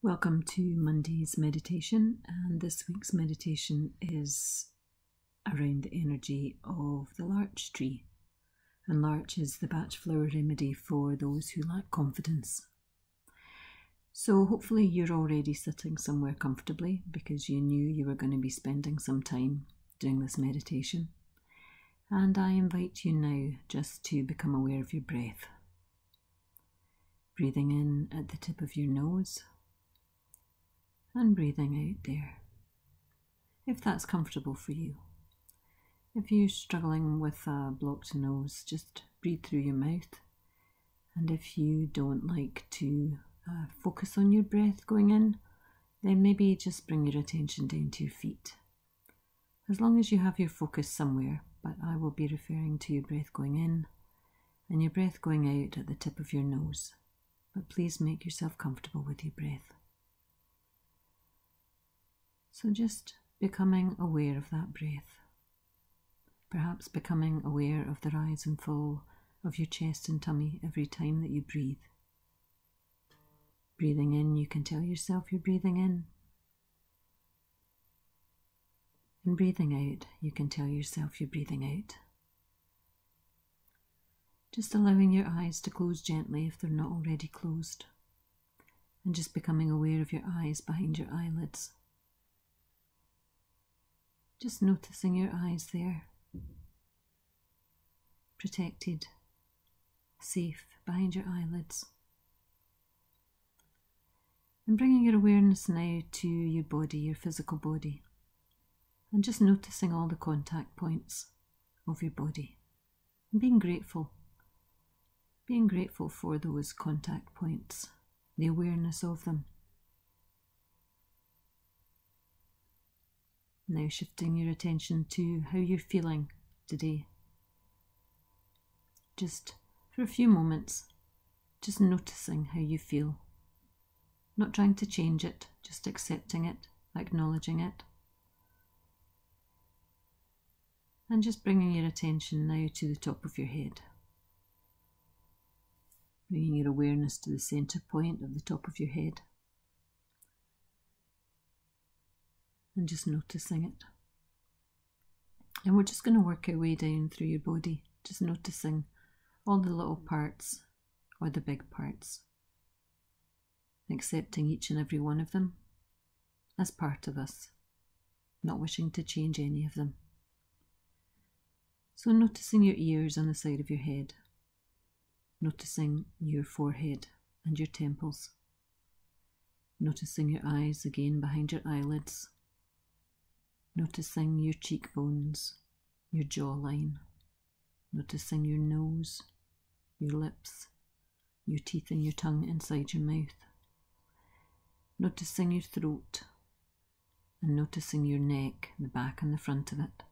Welcome to Monday's meditation, and this week's meditation is around the energy of the larch tree. And larch is the BACH flower remedy for those who lack confidence. So hopefully you're already sitting somewhere comfortably because you knew you were going to be spending some time doing this meditation. And I invite you now just to become aware of your breath. Breathing in at the tip of your nose and breathing out there, if that's comfortable for you. If you're struggling with a blocked nose, just breathe through your mouth. And if you don't like to focus on your breath going in, then maybe just bring your attention down to your feet. As long as you have your focus somewhere, but I will be referring to your breath going in and your breath going out at the tip of your nose. But please make yourself comfortable with your breath. So just becoming aware of that breath. Perhaps becoming aware of the rise and fall of your chest and tummy every time that you breathe. Breathing in, you can tell yourself you're breathing in. And breathing out, you can tell yourself you're breathing out. Just allowing your eyes to close gently if they're not already closed. And just becoming aware of your eyes behind your eyelids. Just noticing your eyes there, protected, safe behind your eyelids. And bringing your awareness now to your body, your physical body, and just noticing all the contact points of your body, and being grateful for those contact points, the awareness of them. Now shifting your attention to how you're feeling today. Just for a few moments, just noticing how you feel. Not trying to change it, just accepting it, acknowledging it. And just bringing your attention now to the top of your head. Bringing your awareness to the centre point of the top of your head. And just noticing it. And we're just going to work our way down through your body, just noticing all the little parts or the big parts, accepting each and every one of them as part of us, not wishing to change any of them. So noticing your ears on the side of your head, noticing your forehead and your temples, noticing your eyes again behind your eyelids, noticing your cheekbones, your jawline, noticing your nose, your lips, your teeth and your tongue inside your mouth, noticing your throat, and noticing your neck, the back and the front of it,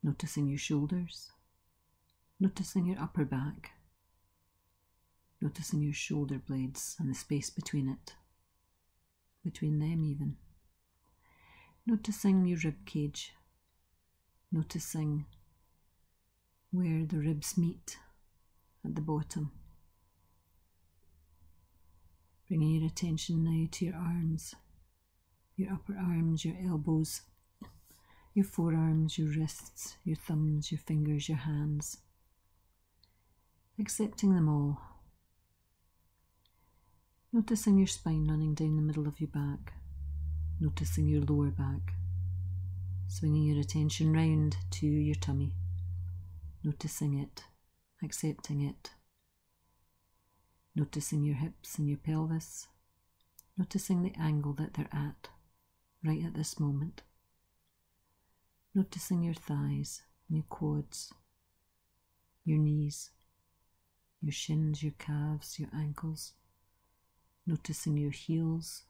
noticing your shoulders, noticing your upper back, noticing your shoulder blades and the space between them even. Noticing your rib cage, noticing where the ribs meet at the bottom. Bringing your attention now to your arms, your upper arms, your elbows, your forearms, your wrists, your thumbs, your fingers, your hands. Accepting them all. Noticing your spine running down the middle of your back. Noticing your lower back, swinging your attention round to your tummy, noticing it, accepting it, noticing your hips and your pelvis, noticing the angle that they're at, right at this moment, noticing your thighs and your quads, your knees, your shins, your calves, your ankles, noticing your heels,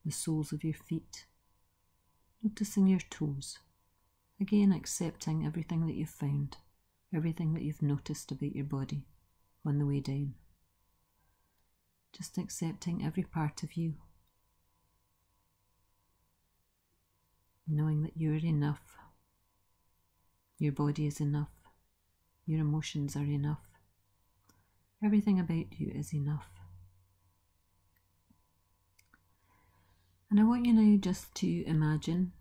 the soles of your feet, noticing your toes, again accepting everything that you've found, everything that you've noticed about your body on the way down. Just accepting every part of you, knowing that you're enough, your body is enough, your emotions are enough, everything about you is enough. And I want you now just to imagine,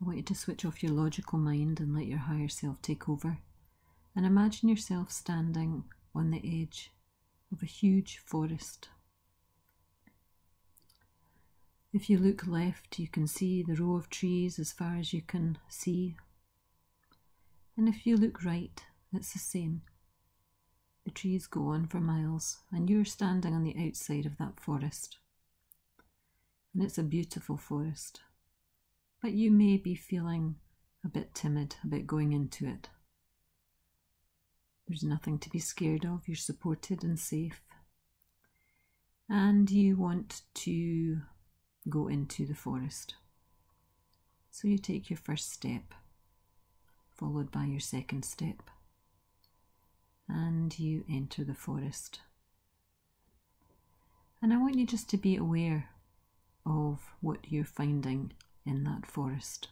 I want you to switch off your logical mind and let your higher self take over. And imagine yourself standing on the edge of a huge forest. If you look left, you can see the row of trees as far as you can see. And if you look right, it's the same. The trees go on for miles, and you're standing on the outside of that forest. And it's a beautiful forest, but you may be feeling a bit timid about going into it. There's nothing to be scared of, you're supported and safe, and you want to go into the forest. So you take your first step, followed by your second step, and you enter the forest. And I want you just to be aware of what you're finding in that forest.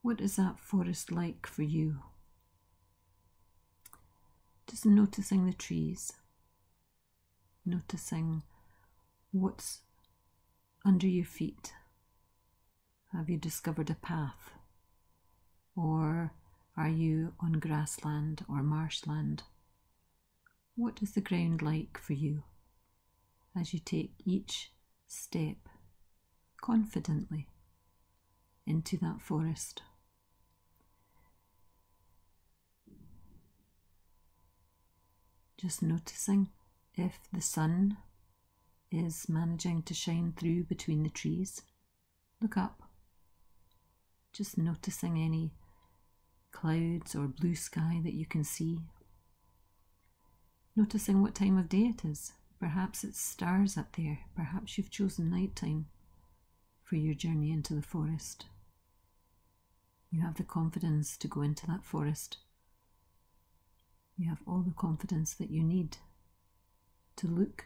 What is that forest like for you? Just noticing the trees, noticing what's under your feet. Have you discovered a path? Or are you on grassland or marshland? What is the ground like for you as you take each step confidently into that forest? Just noticing if the sun is managing to shine through between the trees. Look up. Just noticing any clouds or blue sky that you can see. Noticing what time of day it is. Perhaps it's stars up there. Perhaps you've chosen nighttime for your journey into the forest. You have the confidence to go into that forest. You have all the confidence that you need to look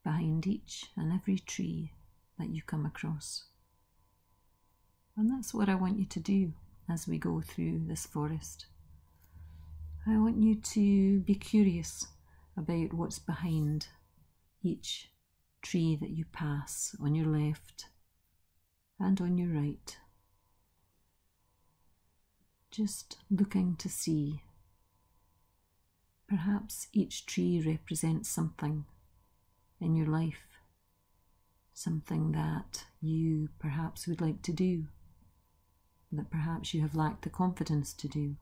behind each and every tree that you come across. And that's what I want you to do as we go through this forest. I want you to be curious about what's behind each tree that you pass on your left and on your right. Just looking to see. Perhaps each tree represents something in your life, something that you perhaps would like to do, that perhaps you have lacked the confidence to do.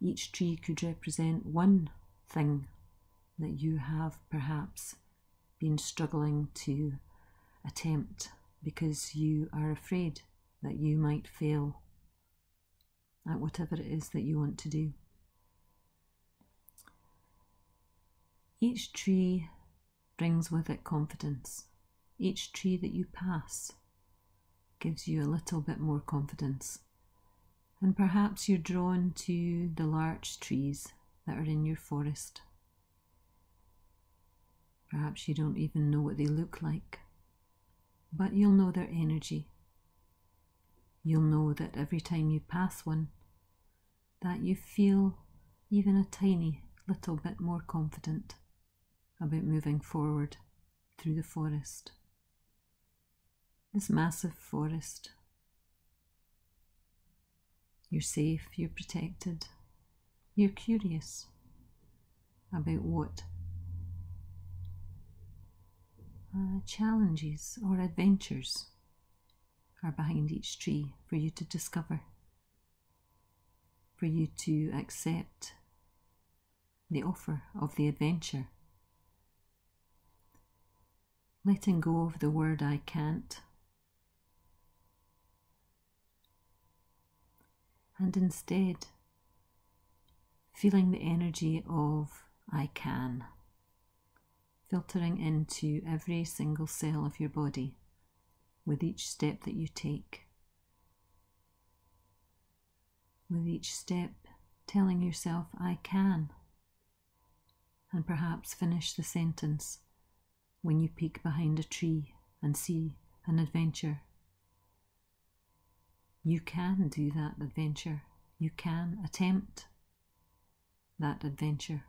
Each tree could represent one thing that you have perhaps been struggling to attempt because you are afraid that you might fail at whatever it is that you want to do. Each tree brings with it confidence. Each tree that you pass gives you a little bit more confidence. And perhaps you're drawn to the larch trees that are in your forest. Perhaps you don't even know what they look like, but you'll know their energy. You'll know that every time you pass one, that you feel even a tiny little bit more confident about moving forward through the forest. This massive forest. You're safe, you're protected, you're curious about what challenges or adventures are behind each tree for you to discover, for you to accept the offer of the adventure. Letting go of the word I can't, and instead feeling the energy of I can, filtering into every single cell of your body with each step that you take. With each step telling yourself I can, and perhaps finish the sentence when you peek behind a tree and see an adventure. You can do that adventure. You can attempt that adventure.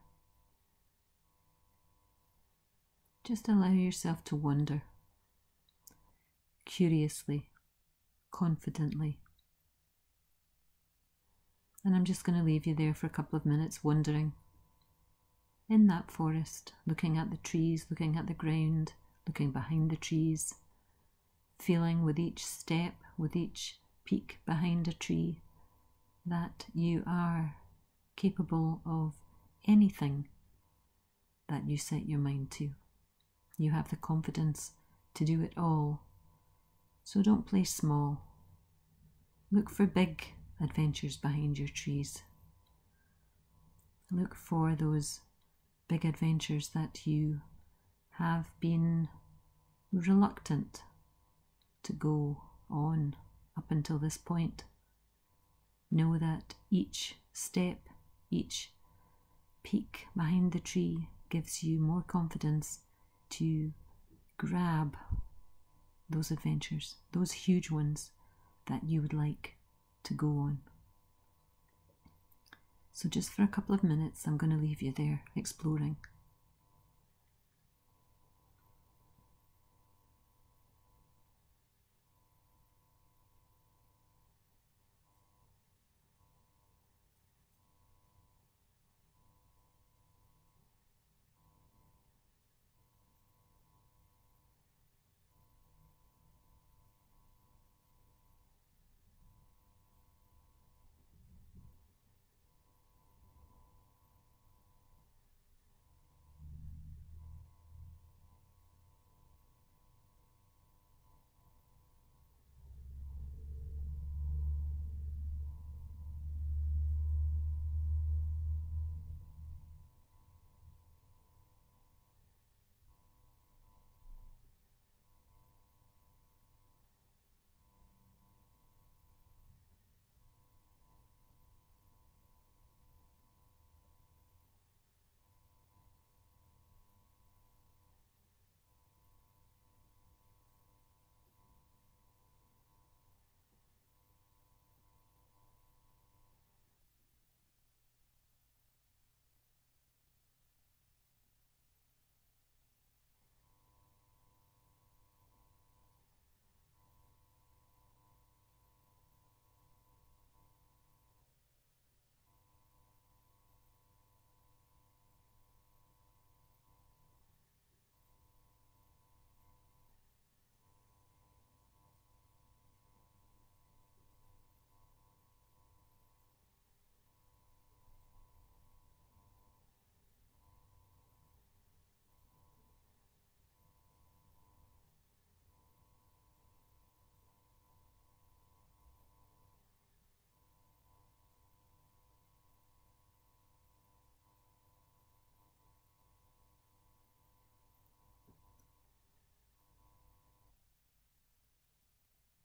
Just allow yourself to wonder curiously, confidently. And I'm just going to leave you there for a couple of minutes wandering in that forest, looking at the trees, looking at the ground, looking behind the trees, feeling with each step, with each peak behind a tree, that you are capable of anything that you set your mind to. You have the confidence to do it all. So don't play small. Look for big adventures behind your trees. Look for those big adventures that you have been reluctant to go on up until this point. Know that each step, each peak behind the tree gives you more confidence to grab those adventures, those huge ones that you would like to go on. So just for a couple of minutes, I'm going to leave you there exploring.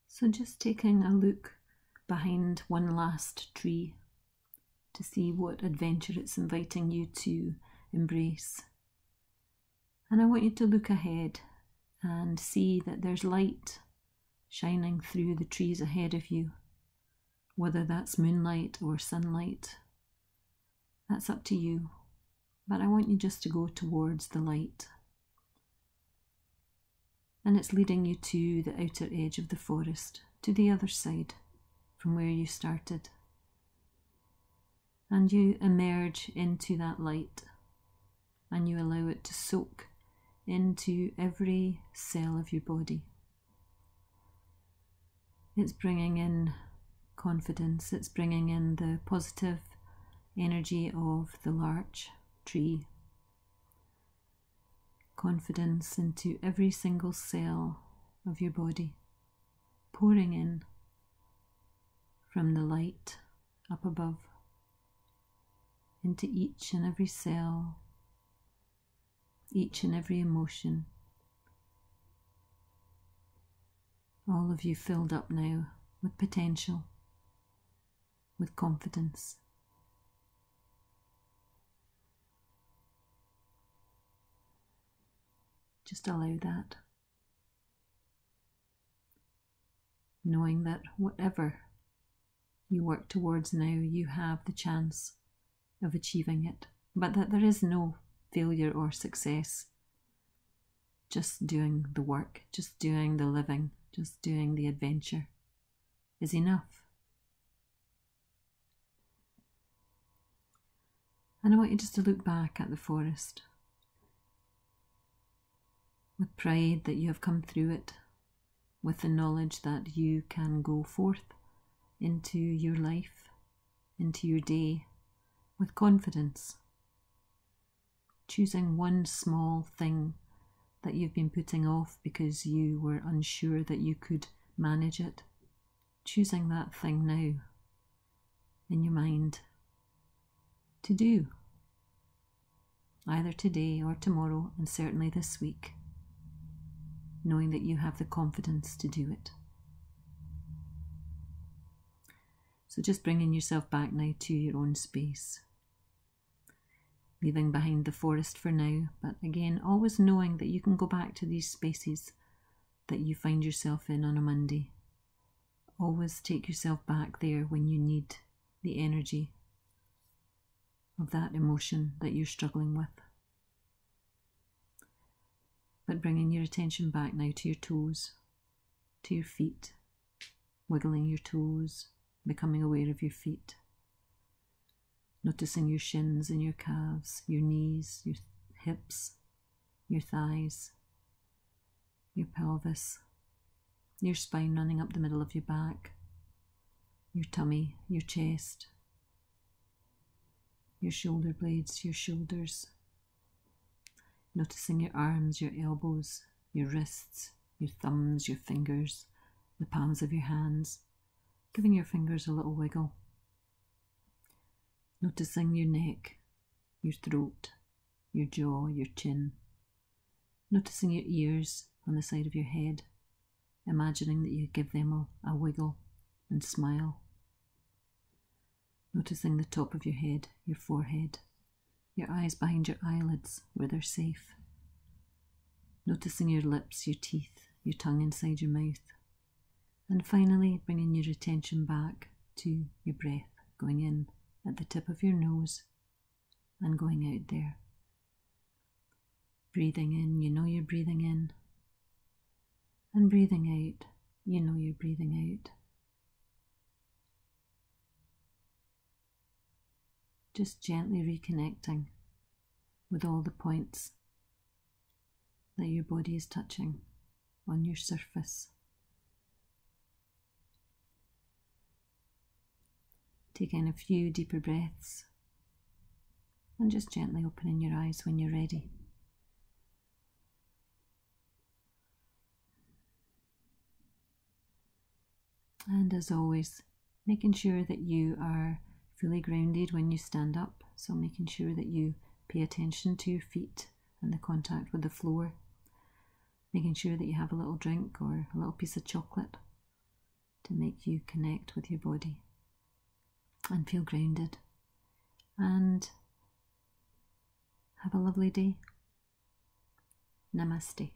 So just taking a look behind one last tree to see what adventure it's inviting you to embrace. And I want you to look ahead and see that there's light shining through the trees ahead of you, whether that's moonlight or sunlight. That's up to you, but I want you just to go towards the light. And it's leading you to the outer edge of the forest, to the other side from where you started. And you emerge into that light and you allow it to soak into every cell of your body. It's bringing in confidence, it's bringing in the positive energy of the larch tree. Confidence into every single cell of your body, pouring in from the light up above into each and every cell, each and every emotion. All of you filled up now with potential, with confidence. Just allow that. Knowing that whatever you work towards now, you have the chance of achieving it, but that there is no failure or success. Just doing the work, just doing the living, Just doing the adventure is enough. And I want you just to look back at the forest with pride that you have come through it, with the knowledge that you can go forth into your life, into your day, with confidence, choosing one small thing that you've been putting off because you were unsure that you could manage it, choosing that thing now in your mind to do, either today or tomorrow, and certainly this week, knowing that you have the confidence to do it. So just bringing yourself back now to your own space, leaving behind the forest for now, but again, always knowing that you can go back to these spaces that you find yourself in on a Monday. Always take yourself back there when you need the energy of that emotion that you're struggling with. But bringing your attention back now to your toes, to your feet, wiggling your toes, becoming aware of your feet, noticing your shins and your calves, your knees, your hips, your thighs, your pelvis, your spine running up the middle of your back, your tummy, your chest, your shoulder blades, your shoulders, noticing your arms, your elbows, your wrists, your thumbs, your fingers, the palms of your hands, giving your fingers a little wiggle. Noticing your neck, your throat, your jaw, your chin. Noticing your ears on the side of your head, imagining that you give them a wiggle and smile. Noticing the top of your head, your forehead, your eyes behind your eyelids where they're safe. Noticing your lips, your teeth, your tongue inside your mouth. And finally, bringing your attention back to your breath, going in at the tip of your nose and going out there. Breathing in, you know you're breathing in. And breathing out, you know you're breathing out. Just gently reconnecting with all the points that your body is touching on your surface. Taking a few deeper breaths and just gently opening your eyes when you're ready. And as always, making sure that you are fully grounded when you stand up, so making sure that you pay attention to your feet and the contact with the floor, making sure that you have a little drink or a little piece of chocolate to make you connect with your body and feel grounded, and have a lovely day. Namaste.